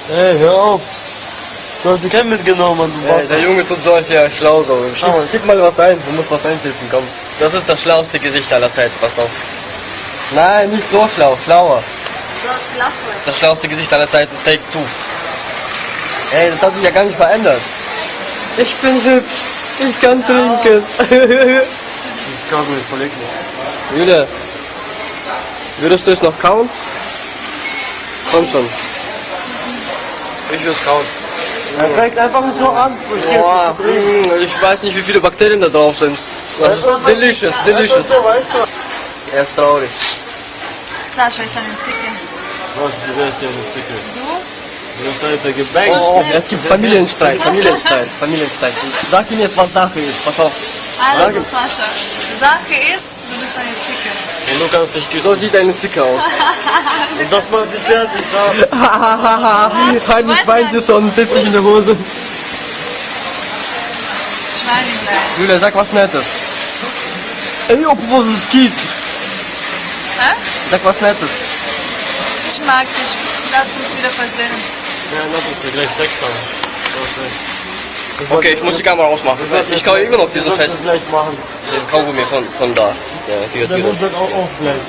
Ey, hör auf. Du hast die keinen mitgenommen, Mann. Du Der Junge tut so, als wäre er schlau so. Schieb mal was ein, du musst was eintippen, komm. Das ist das schlauste Gesicht aller Zeiten, pass auf. Nein, nicht so schlau, schlauer. Du hast gelacht, oder? Das schlauste Gesicht aller Zeiten, Take 2. Ey, das hat sich ja gar nicht verändert. Ich bin hübsch, ich kann trinken. Das kann mir voll eklig. Julia, würdest du es noch kauen? Komm schon. Ich will es kauen. Er fängt einfach so an. Boah, ich weiß nicht, wie viele Bakterien da drauf sind. Das ist delicious, delicious. Er ist traurig. Sascha ist eine Zicke. Was, du wärst ja eine Zicke. Du? Du hast heute gebankt. Oh, es gibt Familienstreit, Familienstreit, Familienstreit. Sag ihm jetzt, was Sache ist, pass auf. Also, Sascha, Sache ist, du bist eine Zicke. Und du kannst dich So küssen. sieht eine Zicke aus. Und das macht dich fertig, ja. Was? Heimlich Weiß weint sie nicht. schon, sitzt sich in der Hose. Schweinefleisch. Julia, sag was Nettes. Ey, obwohl es geht. Hä? Sag was Nettes. Ich mag dich. Lass uns wieder versöhnen. Ja, lass uns hier gleich Sex haben. Okay, ich muss die Kamera ausmachen. Ich kaue immer noch diese Scheiße. Scheiße. Gleich machen. Den Kaugummi von da. Ja, hier, Der hier. Mund wird auch aufbleiben.